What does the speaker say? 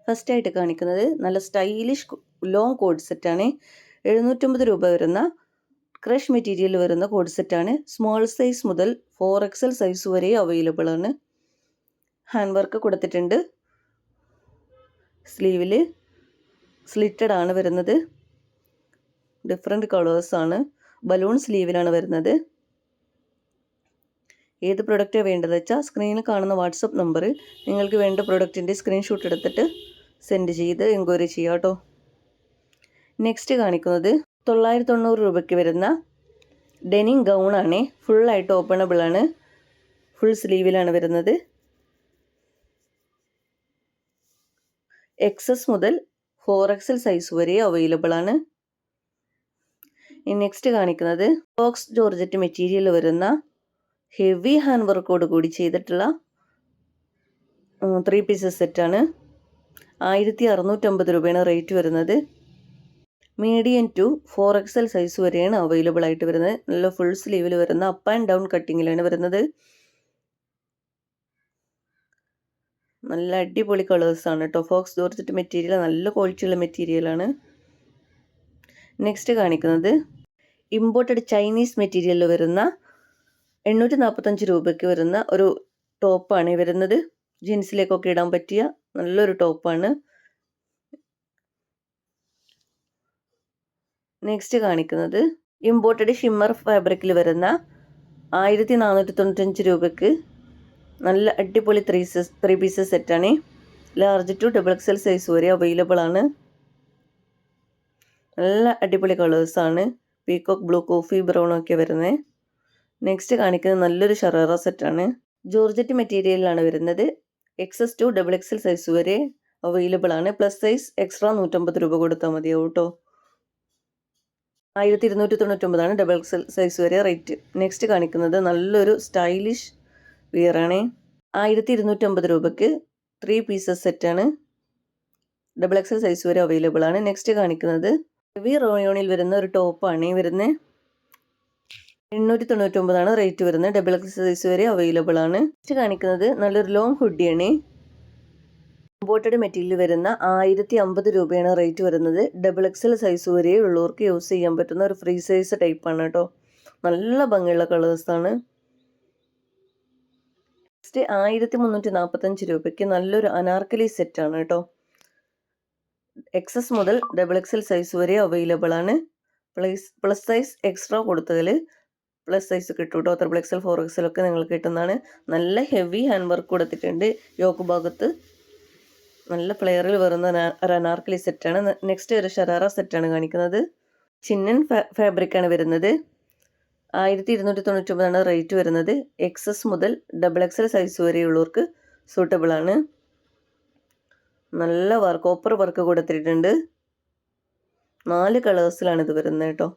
First ആയിട്ട് കാണിക്കുന്നത് നല്ല സ്റ്റൈലിഷ് ലോങ് കോഡ് സെറ്റാണ്. 750 രൂപ വരുന്ന ക്രഷ് മെറ്റീരിയൽ വരുന്ന കോഡ് സെറ്റാണ്. സ്മോൾ സൈസ് മുതൽ 4XL സൈസ് വരെ അവൈലബിൾ ആണ്. ഹാൻഡ് വർക്ക് കൊടുത്തിട്ടുണ്ട്. സ്ലീവിൽ സ്ലിറ്റഡ് ആണ് വരുന്നത്. ഡിഫറെൻറ്റ് കളേഴ്സാണ്. ബലൂൺ സ്ലീവിലാണ് വരുന്നത്. ഏത് പ്രൊഡക്റ്റാണ് വേണ്ടത് വെച്ചാൽ സ്ക്രീനിൽ കാണുന്ന വാട്സപ്പ് നമ്പറിൽ നിങ്ങൾക്ക് വേണ്ട പ്രൊഡക്റ്റിൻ്റെ സ്ക്രീൻഷോട്ട് എടുത്തിട്ട് സെൻഡ് ചെയ്ത് എൻക്വയറി ചെയ്യാം കേട്ടോ. നെക്സ്റ്റ് കാണിക്കുന്നത് 990 രൂപയ്ക്ക് വരുന്ന ഡെനിം ഗൗണാണ്. ഫുള്ളായിട്ട് ഓപ്പണബിൾ ആണ്. ഫുൾ സ്ലീവിലാണ് വരുന്നത്. XS മുതൽ 4XL സൈസ് വരെ അവൈലബിൾ ആണ്. നെക്സ്റ്റ് കാണിക്കുന്നത് ബോക്സ് ജോർജറ്റ് മെറ്റീരിയൽ വരുന്ന ഹെവി ഹാൻഡ് വർക്കോട് കൂടി ചെയ്തിട്ടുള്ള 3 പീസസ് സെറ്റാണ്. 1650 രൂപയാണ് റേറ്റ് വരുന്നത്. മീഡിയം ടു 4XL സൈസ് വരെയാണ് അവൈലബിൾ ആയിട്ട് വരുന്നത്. നല്ല ഫുൾ സ്ലീവിൽ വരുന്ന അപ്പ് ആൻഡ് ഡൗൺ കട്ടിങ്ങിലാണ് വരുന്നത്. നല്ല അടിപൊളി കളേഴ്സാണ് കേട്ടോ. ഫോക്സ് ജോർജറ്റ് മെറ്റീരിയൽ നല്ല ക്വാളിറ്റിയുള്ള മെറ്റീരിയലാണ്. നെക്സ്റ്റ് കാണിക്കുന്നത് ഇമ്പോർട്ടഡ് ചൈനീസ് മെറ്റീരിയലിൽ വരുന്ന 845 രൂപയ്ക്ക് വരുന്ന ഒരു ടോപ്പാണ് വരുന്നത്. ജീൻസിലേക്കൊക്കെ ഇടാൻ പറ്റിയ നല്ലൊരു ടോപ്പാണ്. നെക്സ്റ്റ് കാണിക്കുന്നത് ഇമ്പോർട്ടഡ് ഷിമ്മർ ഫാബ്രിക്കിൽ വരുന്ന 1495 രൂപയ്ക്ക് നല്ല അടിപൊളി 3 പീസസ് സെറ്റാണ്. ലാർജ് ടു XXL സൈസ് വരെ അവൈലബിൾ ആണ്. നല്ല അടിപൊളി കളേഴ്സാണ്. പീകോക്ക് ബ്ലൂ, കോഫി ബ്രൗൺ ഒക്കെ വരുന്നത്. നെക്സ്റ്റ് കാണിക്കുന്നത് നല്ലൊരു ഷറാറ സെറ്റാണ്. ജോർജറ്റ് മെറ്റീരിയലിലാണ് വരുന്നത്. XS ടു XXL സൈസ് വരെ അവൈലബിൾ ആണ്. പ്ലസ് സൈസ് എക്സ്ട്രാ 150 രൂപ കൊടുത്താൽ മതിയാവും കേട്ടോ. 1299 XXL സൈസ് വരെ റേറ്റ്. നെക്സ്റ്റ് കാണിക്കുന്നത് നല്ലൊരു സ്റ്റൈലിഷ് വിയറാണ്. 1250 രൂപയ്ക്ക് 3 പീസസ് സെറ്റാണ്. XXL സൈസ് വരെ അവൈലബിൾ ആണ്. നെക്സ്റ്റ് കാണിക്കുന്നത് ഹെവി റോയോണിൽ വരുന്ന ഒരു ടോപ്പാണ് വരുന്നത്. 899 റേറ്റ് വരുന്നത്. XXL സൈസ് വരെ അവൈലബിൾ ആണ്. നെക്സ്റ്റ് കാണിക്കുന്നത് നല്ലൊരു ലോങ് ഹുഡിയാണ്. ഇമ്പോർട്ടഡ് മെറ്റീരിയൽ വരുന്ന 1050 രൂപയാണ് റേറ്റ് വരുന്നത്. XXL സൈസ് വരെ ഉള്ളവർക്ക് യൂസ് ചെയ്യാൻ പറ്റുന്ന ഒരു ഫ്രീ സൈസ് ടൈപ്പാണ് കേട്ടോ. നല്ല ഭംഗിയുള്ള കളേഴ്സാണ്. നെക്സ്റ്റ് 1345 രൂപയ്ക്ക് നല്ലൊരു അനാർക്കലി സെറ്റാണ് കേട്ടോ. XS മുതൽ XXL സൈസ് വരെ അവൈലബിൾ ആണ്. പ്ലസ് സൈസ് എക്സ്ട്രാ കൊടുത്തതിൽ പ്ലസ് സൈസ് കിട്ടും കേട്ടോ. XXL 4XL ഒക്കെ നിങ്ങൾക്ക് കിട്ടുന്നതാണ്. നല്ല ഹെവി ഹാൻഡ് വർക്ക് കൊടുത്തിട്ടുണ്ട്. യോക്ക് ഭാഗത്ത് നല്ല ഫ്ലെയറിൽ വരുന്ന ഒരു അനാർക്കലി സെറ്റാണ്. നെക്സ്റ്റ് ഒരു ഷറാറ സെറ്റാണ് കാണിക്കുന്നത്. ചിന്നൻ ഫാബ്രിക്കാണ് വരുന്നത്. 1299 റേറ്റ് വരുന്നത്. XS മുതൽ XXL സൈസ് വരെയുള്ളവർക്ക് സൂട്ടബിൾ ആണ്. നല്ല വർക്ക്, കോപ്പർ വർക്ക് കൊടുത്തിട്ടുണ്ട്. 4 കളേഴ്സിലാണ് ഇത് വരുന്നത് കേട്ടോ.